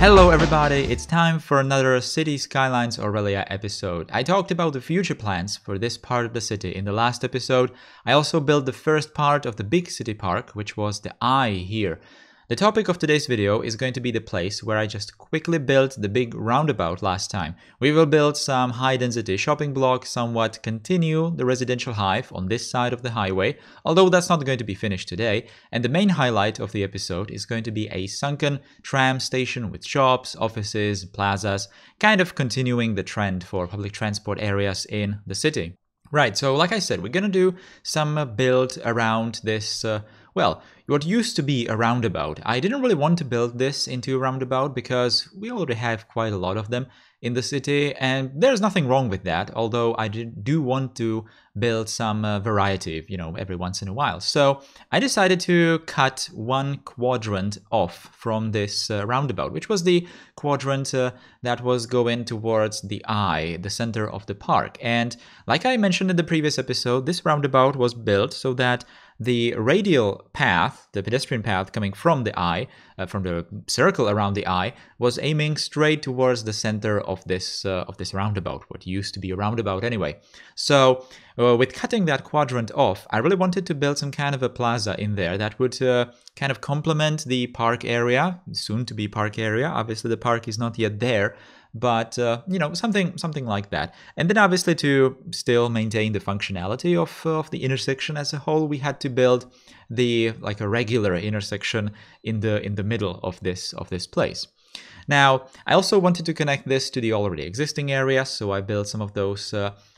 Hello everybody, it's time for another City Skylines Aurelia episode. I talked about the future plans for this part of the city in the last episode. I also built the first part of the big city park, which was the eye here. The topic of today's video is going to be the place where I just quickly built the big roundabout last time. We will build some high-density shopping blocks, somewhat continue the residential hive on this side of the highway, although that's not going to be finished today, and the main highlight of the episode is going to be a sunken tram station with shops, offices, plazas, kind of continuing the trend for public transport areas in the city. Right, so like I said, we're gonna do some build around this, well, what used to be a roundabout. I didn't really want to build this into a roundabout because we already have quite a lot of them in the city, and there's nothing wrong with that, although I do want to build some variety, every once in a while. So I decided to cut one quadrant off from this roundabout, which was the quadrant that was going towards the eye, the center of the park. And like I mentioned in the previous episode, this roundabout was built so that the radial path, the pedestrian path coming from the eye, from the circle around the eye, was aiming straight towards the center of this roundabout, what used to be a roundabout anyway. So with cutting that quadrant off, I really wanted to build some kind of a plaza in there that would kind of complement the park area, soon to be park area. Obviously the park is not yet there, but something like that. And then obviously to still maintain the functionality of the intersection as a whole, we had to build like a regular intersection in the middle of this place. Now, I also wanted to connect this to the already existing areas, so I built some of those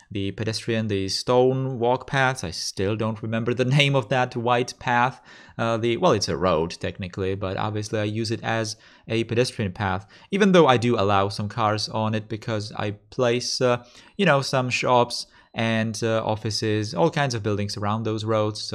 the stone walk paths. I still don't remember the name of that white path. Well, it's a road technically, but obviously I use it as a pedestrian path, even though I do allow some cars on it because I place, some shops and offices, all kinds of buildings around those roads.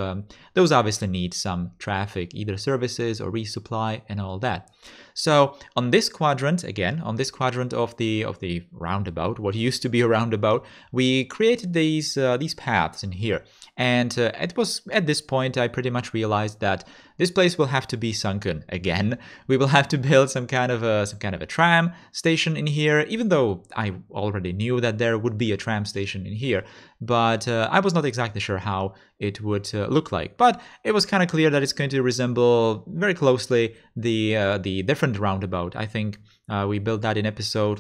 Those obviously need some traffic, either services or resupply and all that. So on this quadrant, again, on this quadrant of the roundabout, what used to be a roundabout, we created these paths in here. And it was at this point I pretty much realized that this place will have to be sunken again. We will have to build some kind of a tram station in here, even though I already knew that there would be a tram station in here. But I was not exactly sure how it would look like. But it was kind of clear that it's going to resemble very closely the different roundabout. I think we built that in episode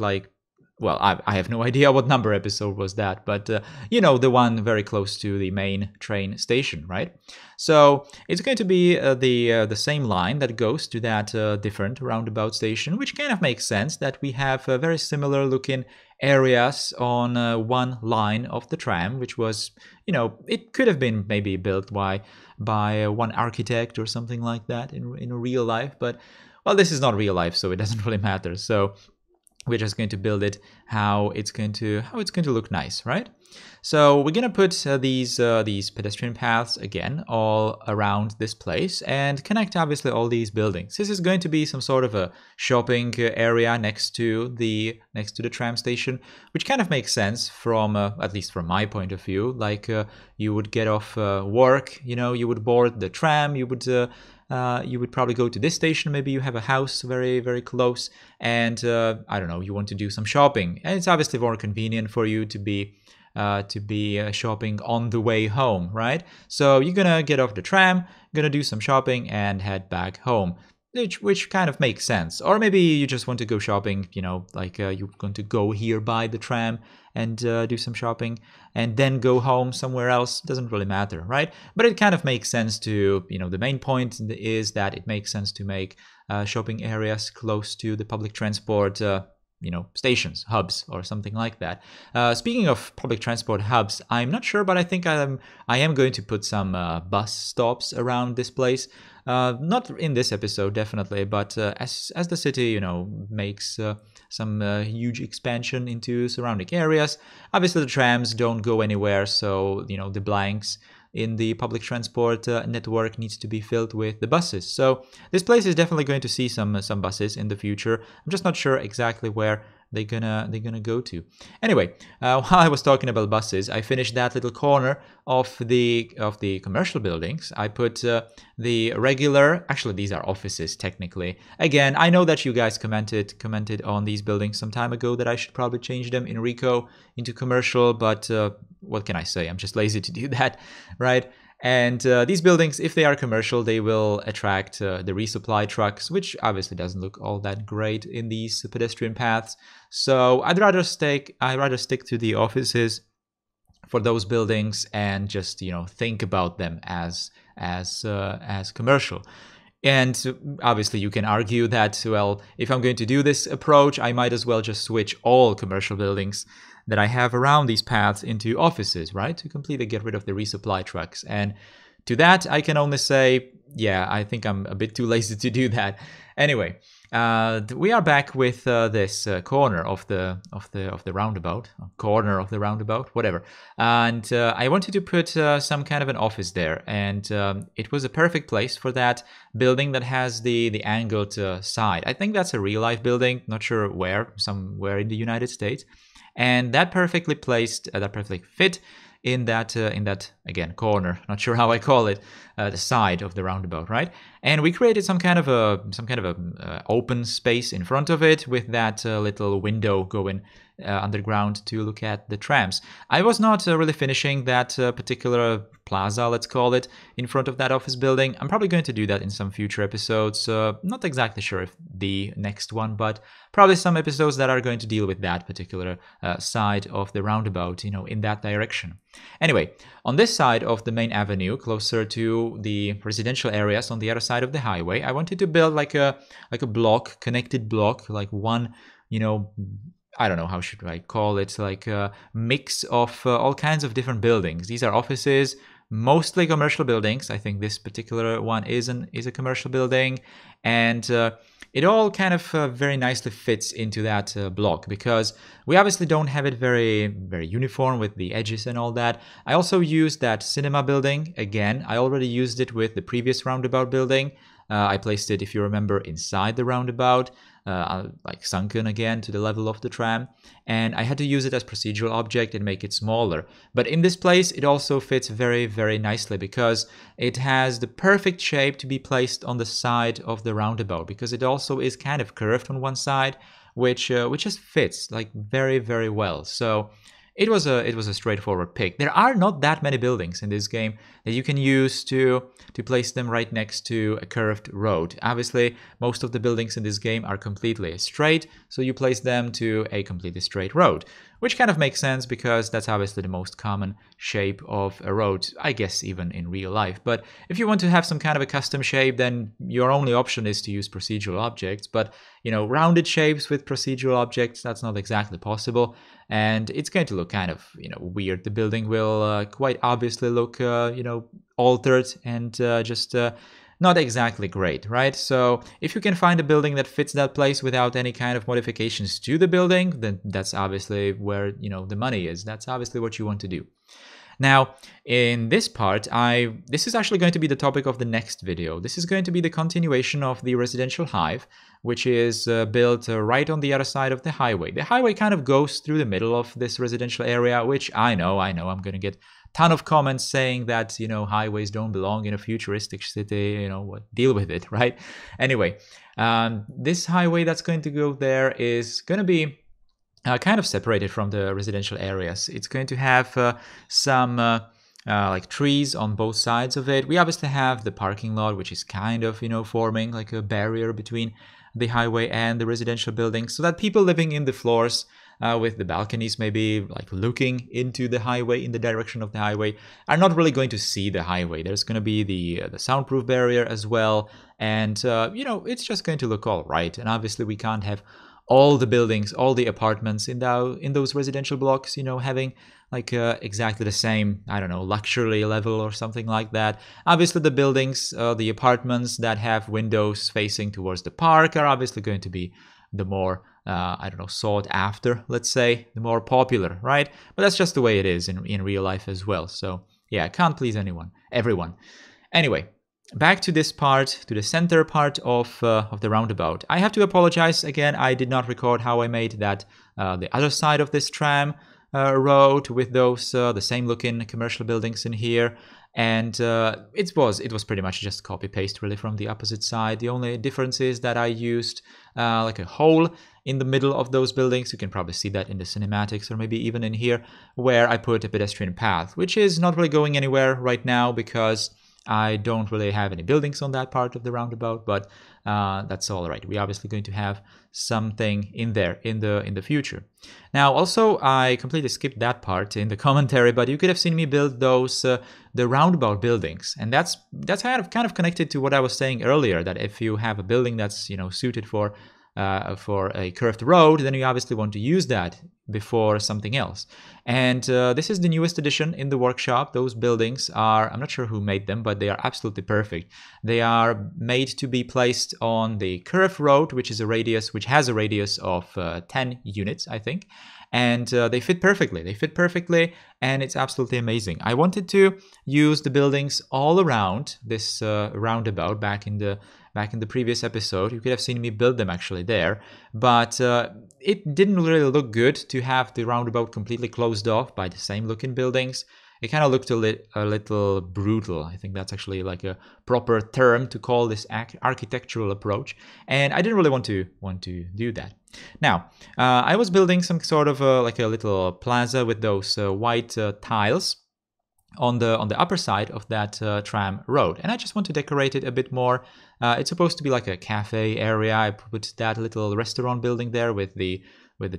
well, I have no idea what number episode was that, but the one very close to the main train station, right? So it's going to be the same line that goes to that different roundabout station, which kind of makes sense that we have very similar looking areas on one line of the tram, which was, it could have been maybe built by one architect or something like that in real life, but well, this is not real life, so it doesn't really matter. So we're just going to build it how it's going to look nice, right? So we're going to put these pedestrian paths again all around this place and connect obviously all these buildings. This is going to be some sort of a shopping area next to the tram station, which kind of makes sense from at least from my point of view. Like you would get off work, you would board the tram, you would probably go to this station. Maybe you have a house very, very close, and I don't know, you want to do some shopping, and it's obviously more convenient for you to be shopping on the way home, right? So you're gonna get off the tram, gonna do some shopping, and head back home. Which kind of makes sense. Or maybe you just want to go shopping, you're going to go here by the tram and do some shopping and then go home somewhere else. Doesn't really matter, right? But it kind of makes sense to, the main point is that it makes sense to make shopping areas close to the public transport stations, hubs, or something like that. Speaking of public transport hubs, I'm not sure, but I think I am going to put some bus stops around this place. Not in this episode, definitely, but as the city, makes some huge expansion into surrounding areas, obviously the trams don't go anywhere, so the blanks in the public transport network needs to be filled with the buses. So this place is definitely going to see some buses in the future. I'm just not sure exactly where they're gonna go to. Anyway, while I was talking about buses, I finished that little corner of the commercial buildings. I put the regular. Actually, these are offices technically. Again, I know that you guys commented on these buildings some time ago that I should probably change them in Rico into commercial, but what can I say? I'm just lazy to do that, right? And these buildings, if they are commercial, they will attract the resupply trucks, which obviously doesn't look all that great in these pedestrian paths. So I'd rather stick to the offices for those buildings and just think about them as commercial. And obviously you can argue that, well, if I'm going to do this approach, I might as well just switch all commercial buildings that I have around these paths into offices, right? To completely get rid of the resupply trucks. And to that, I can only say, yeah, I think I'm a bit too lazy to do that. Anyway, we are back with this corner of the roundabout, whatever. And I wanted to put some kind of an office there, and it was a perfect place for that building that has the angled side. I think that's a real life building, not sure where, somewhere in the United States. And that perfectly fit in that again corner. Not sure how I call it, the side of the roundabout, right? And we created some kind of a open space in front of it with that little window going underground to look at the trams. I was not really finishing that particular plaza, let's call it, in front of that office building. I'm probably going to do that in some future episodes. Not exactly sure if the next one, but probably some episodes that are going to deal with that particular side of the roundabout, in that direction. Anyway, on this side of the main avenue, closer to the residential areas on the other side of the highway, I wanted to build like a connected block, like one, I don't know, how should I call it, like a mix of all kinds of different buildings. These are offices, mostly commercial buildings. I think this particular one is a commercial building, and it all kind of very nicely fits into that block, because we obviously don't have it very, very uniform with the edges and all that. I also used that cinema building. Again, I already used it with the previous roundabout building. I placed it, if you remember, inside the roundabout, like sunken again to the level of the tram, and I had to use it as procedural object and make it smaller. But in this place, it also fits very, very nicely, because it has the perfect shape to be placed on the side of the roundabout, because it also is kind of curved on one side, which just fits like very, very well. So it was a straightforward pick. There are not that many buildings in this game that you can use to place them right next to a curved road. Obviously, most of the buildings in this game are completely straight, so you place them to a completely straight road, which kind of makes sense because that's obviously the most common shape of a road, I guess even in real life. But if you want to have some kind of a custom shape, then your only option is to use procedural objects. But, rounded shapes with procedural objects, that's not exactly possible. And it's going to look kind of, weird. The building will quite obviously look, altered and just not exactly great, right? So if you can find a building that fits that place without any kind of modifications to the building, then that's obviously where, the money is. That's obviously what you want to do. Now, in this part, this is actually going to be the topic of the next video. This is going to be the continuation of the residential hive, which is built right on the other side of the highway. The highway kind of goes through the middle of this residential area, which I know, I'm going to get a ton of comments saying that, highways don't belong in a futuristic city, deal with it, right? Anyway, this highway that's going to go there is going to be kind of separated from the residential areas. It's going to have some like trees on both sides of it. We obviously have the parking lot, which is kind of, forming like a barrier between the highway and the residential buildings, so that people living in the floors with the balconies maybe like looking into the highway, in the direction of the highway, are not really going to see the highway. There's going to be the soundproof barrier as well, and it's just going to look all right. And obviously we can't have all the buildings, all the apartments in those residential blocks, having like exactly the same, I don't know, luxury level or something like that. Obviously the buildings, the apartments that have windows facing towards the park are obviously going to be the more, I don't know, sought after, let's say, the more popular, right? But that's just the way it is in real life as well. So yeah, I can't please everyone. Anyway, back to this part, to the center part of the roundabout. I have to apologize again. I did not record how I made that the other side of this tram road with those the same looking commercial buildings in here. And it was pretty much just copy paste really from the opposite side. The only difference is that I used like a hole in the middle of those buildings. You can probably see that in the cinematics, or maybe even in here, where I put a pedestrian path, which is not really going anywhere right now because I don't really have any buildings on that part of the roundabout, but that's all right. We're obviously going to have something in there in the future. Now, also, I completely skipped that part in the commentary, but you could have seen me build those the roundabout buildings, and that's kind of connected to what I was saying earlier. That if you have a building that's suited for a curved road, then you obviously want to use that before something else. And this is the newest addition in the workshop. Those buildings are, I'm not sure who made them, but they are absolutely perfect. They are made to be placed on the curved road, which has a radius of 10 units, I think. And they fit perfectly. They fit perfectly, and it's absolutely amazing. I wanted to use the buildings all around this roundabout back in the previous episode. You could have seen me build them actually there, but it didn't really look good to have the roundabout completely closed off by the same looking buildings. It kind of looked a little brutal. I think that's actually like a proper term to call this architectural approach, and I didn't really want to do that. Now, I was building some sort of like a little plaza with those white tiles on the upper side of that tram road, and I just want to decorate it a bit more. It's supposed to be like a cafe area. I put that little restaurant building there with the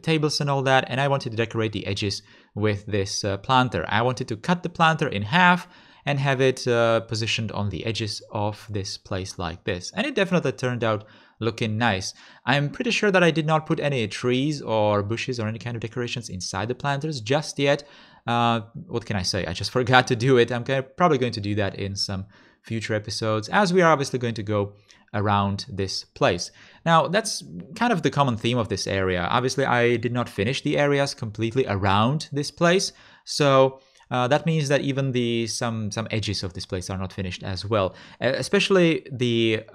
tables and all that, and I wanted to decorate the edges with this planter. I wanted to cut the planter in half and have it positioned on the edges of this place like this, and it definitely turned out looking nice. I'm pretty sure that I did not put any trees or bushes or any kind of decorations inside the planters just yet. What can I say? I just forgot to do it. I'm probably going to do that in some future episodes, as we are obviously going to go around this place. Now, that's kind of the common theme of this area. Obviously, I did not finish the areas completely around this place, so that means that even some edges of this place are not finished as well, especially the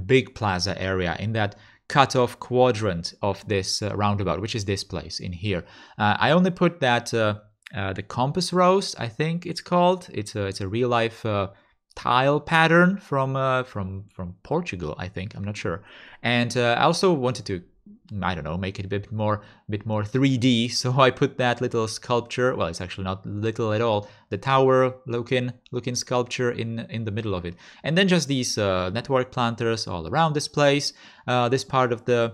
big plaza area in that cut-off quadrant of this roundabout, which is this place in here. I only put that the compass rose, I think it's called. It's a real life tile pattern from Portugal, I think. I'm not sure. And I also wanted to, I don't know, make it a bit more 3D. So I put that little sculpture. Well, it's actually not little at all. The tower looking sculpture in the middle of it, and then just these network planters all around this place. This part of the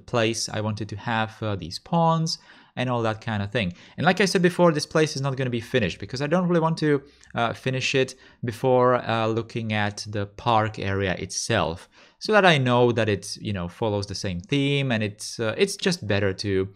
place, I wanted to have these pawns and all that kind of thing. And like I said before, this place is not going to be finished because I don't really want to finish it before looking at the park area itself, so that I know that it follows the same theme, and it's just better to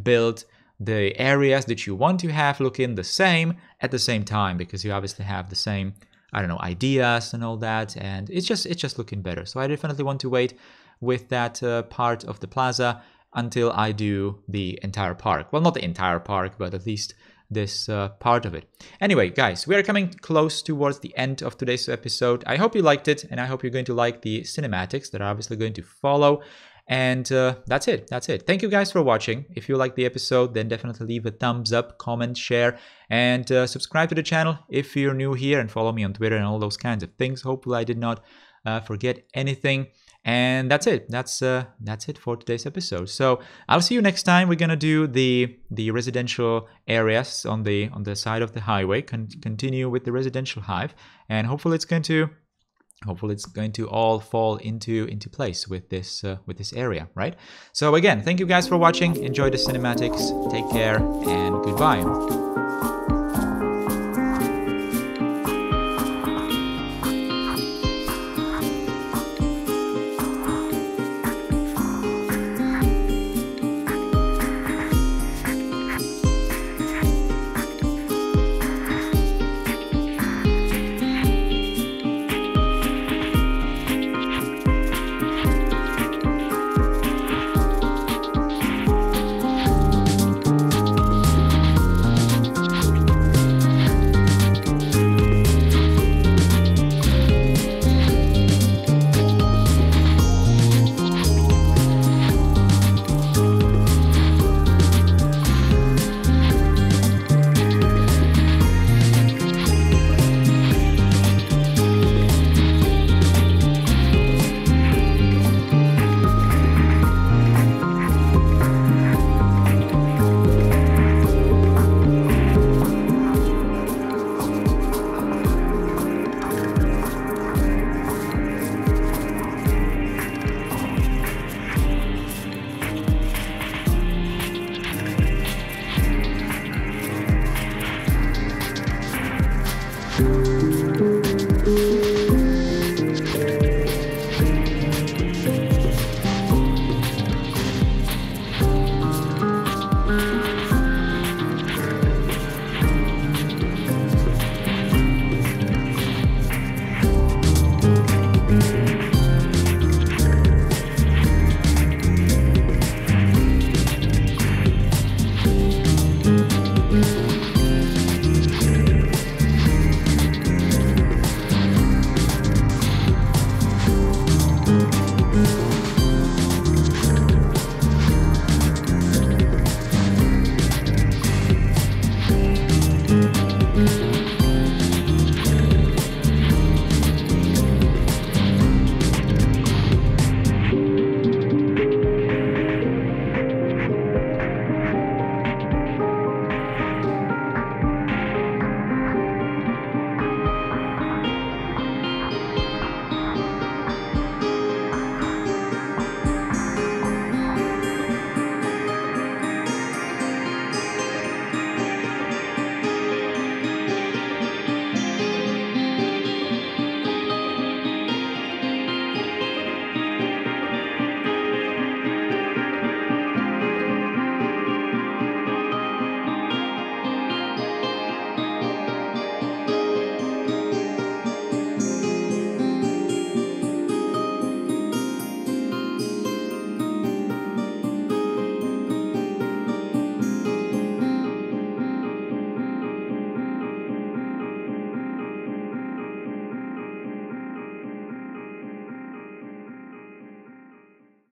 build the areas that you want to have looking the same at the same time, because you obviously have the same, I don't know, ideas and all that, and it's just looking better. So I definitely want to wait with that part of the plaza until I do the entire park. Well, not the entire park, but at least this part of it. Anyway, guys, we are coming close towards the end of today's episode. I hope you liked it, and I hope you're going to like the cinematics that are obviously going to follow. And that's it. Thank you guys for watching. If you liked the episode, then definitely leave a thumbs up, comment, share, and subscribe to the channel if you're new here, and follow me on Twitter and all those kinds of things. Hopefully I did not forget anything. And that's it. That's it for today's episode. So I'll see you next time. We're gonna do the residential areas on the side of the highway. Continue with the residential hive, and hopefully it's going to all fall into place with this area, right? So again, thank you guys for watching. Enjoy the cinematics. Take care and goodbye.